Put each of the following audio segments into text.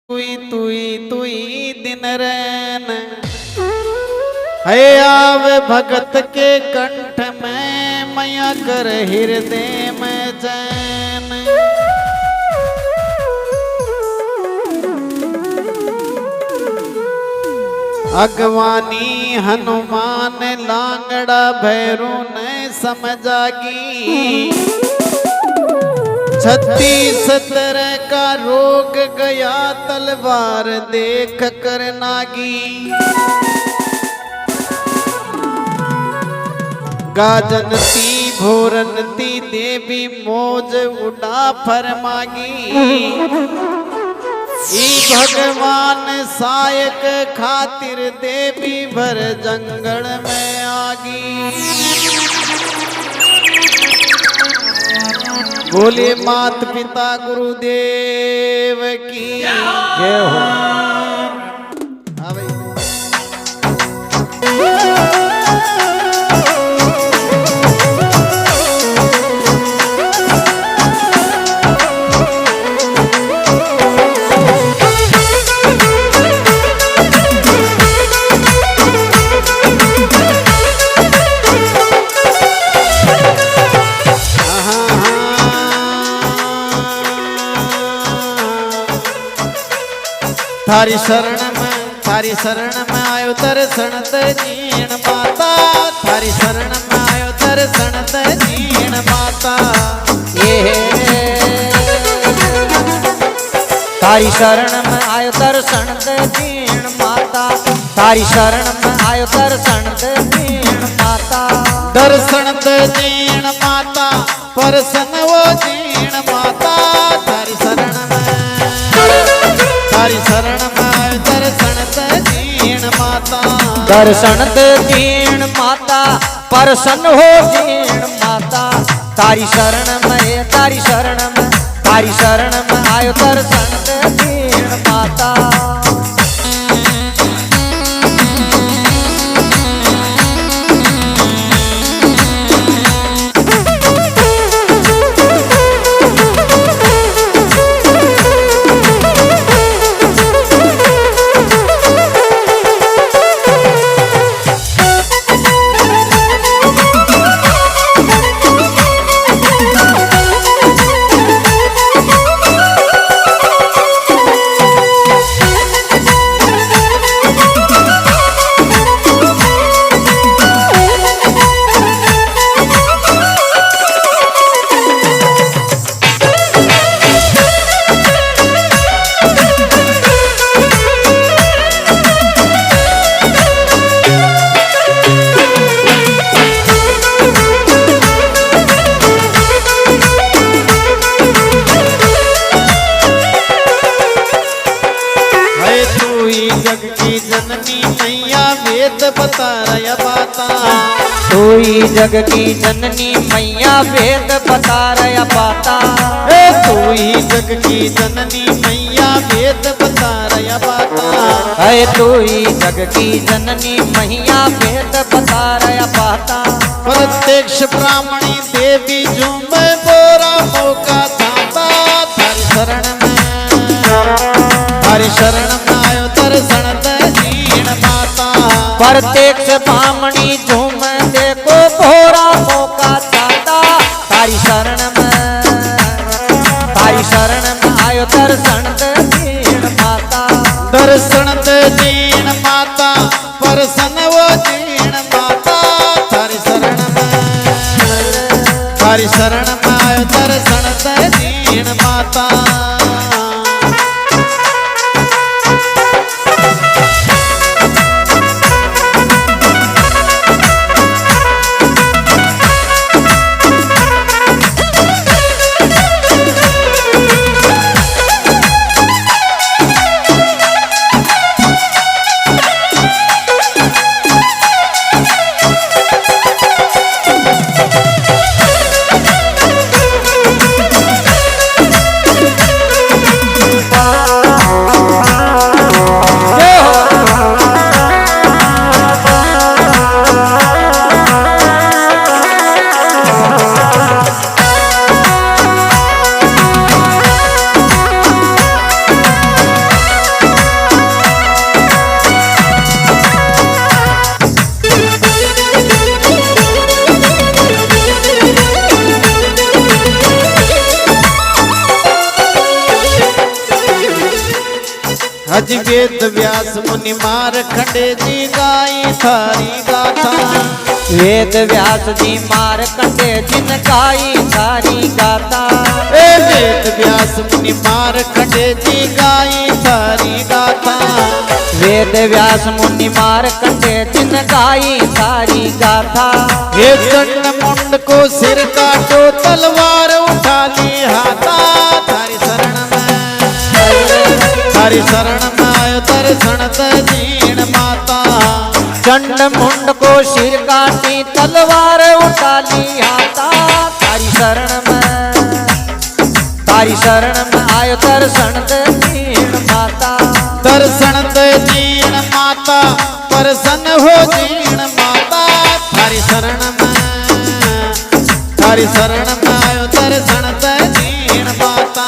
तुई दिन रैन है आवे भगत के कंठ में मैया कर हृदय में चैन। अगवानी हनुमान लांगड़ा भैरू ने समझागी 36 तरह का रोग गया तलवार देख कर नागी। गाजनती भोरनती देवी मौज उड़ा फरमागी। ई भगवान सायक खातिर देवी भर जंगल में आगी। बोले मात पिता गुरुदेव की जय हो। थारी शरण में आयो दर्शन दीन माता। थारी शरण में आयो दर्शन दीन माता। तारी शरण में आयो दर्शन दीन माता। तारी शरण में आयो दर्शन दीन माता। दर्शन दीन माता परसन वो दीन माता। थारी शरण में आयो दर्शन दीन माता। दर्शन दीन माता परसन हो दीन माता। तारी शरण में आयो दर्शन दीन माता। जग की जननी मैया वेद बता रहा बाता। तोई जग की जननी मैया वेद बता रहा बाता। तोई जग की जननी मैया वेद बता रहा बाता। है तोई जग की जननी मैया वेद बता रहा बाता। प्रत्यक्ष ब्राह्मणी देवी झूम बोरा मौका थाता। थारी शरण में आयो दर्शन दीन माता। प्रत्यक्ष ब्राह्मणी झूम देखो भोरा मौका चाहता। तारी शरण में आयो दर्शन दीन माता। दर्शन दीन माता परसन वो दीन माता। थारी शरण में आयो दर्शन दीन माता। अज वेद व्यास मुनि मारखंडे जी गाई थारी गाथा। वेद व्यास जी मारकंडे जिन गाई थारी गाथा। ए वेद व्यास मुनि मारखंडे जी गाई थारी गाथा। वेद व्यास मुनि मारकंडे जिन गाई थारी गाथा। हे चंड मुंड को सिर काटो तलवार उठा ली हाथा। थारी शरण में आयो दर्शन दीन माता। चंड मुंड को सिर काटी तलवार उठा ली हाथा। तारी शरण में आयो दर्शन दीन माता। दर्शन दीन माता प्रसन्न हो दीन माता। थारी शरण में आयो दर्शन दीन माता।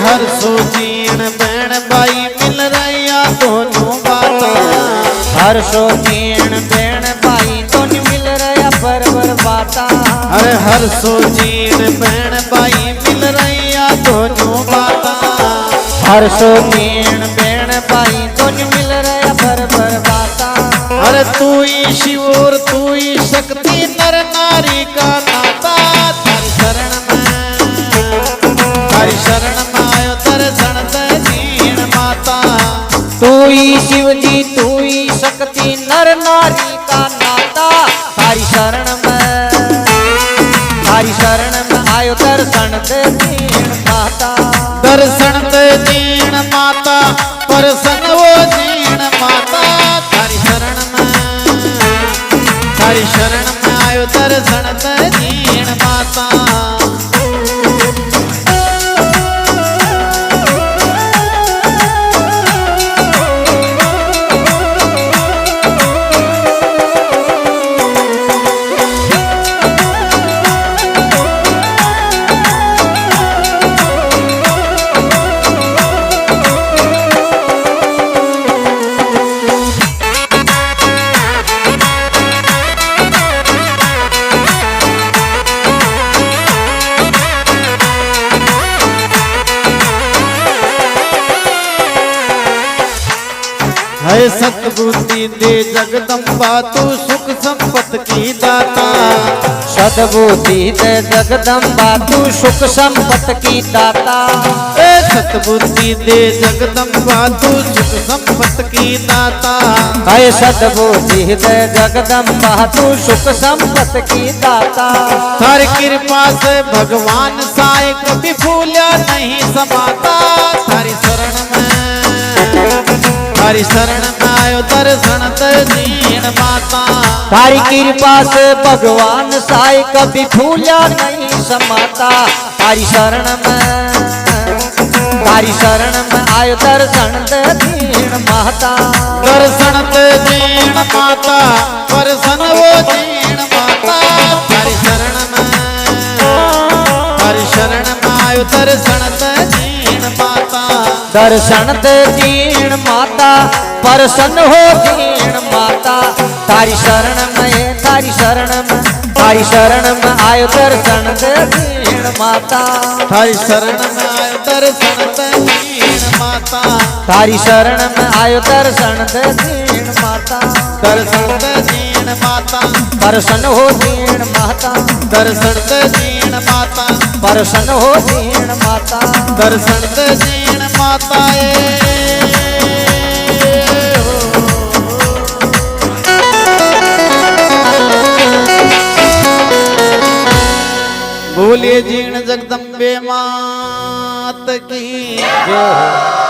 हर सो जीण बैण बाई मिल रहा दोनों बाता। हर सो जीण बैण बाई दोनों मिल रहा बरबर बाता। अरे हर सो जीण बैण बाई मिल रहा दोनों बाता। हर सो जीण बैण बाई दोनों मिल रहा बरबर बाता। अरे तू ही शिव और तू ही शक्ति नर नारी का नाता। थारी शरण में आयो दर्शन दीन माता। तू ही शिव जी तू ही शक्ति नर नारी का नाता। थारी शरण में आयो दर्शन दीन माता। दर्शन दीन माता प्रसन्न हो दीन माता। थारी शरण में आयो दर्शन दीन माता। है सतबुद्धि दे जगदम्बा तू सुख संपत की दाता। सद्बुद्धि दे जगदम्बा तू सुख संपत की दाता। ए सतबुद्धि दे जगदम्बा तू सुख संपत की दाता। है सद्बुद्धि दे जगदम्बा तू सुख संपत की दाता। थारी कृपा से भगवान साए कभी फूला नहीं समाता। थारी शरण में आयो दर्शन दीन माता। तारी कृपा से भगवान साई कभी फूला नहीं समाता। तारी शरण में आयो दर्शन दीन माता। दर्शन दीन माता प्रसन्न हो दीन माता। थारी शरण में आयो दर्शन दीन माता। दर्शन दीन माता प्रसन्न हो दीन माता। तारी शरण में आयो दर्शन दीन माता। थारी शरण में आयो दर्शन दीन माता। तारी शरण में आयो दर्शन दीन माता। दर्शन दीन माता प्रसन्न हो दीन माता। दर्शन दीन माता प्रसन्न हो दीन माता। दर्शन दीन माता। बोलिए बोलिए जीण जगदम्बे मात की जय हो।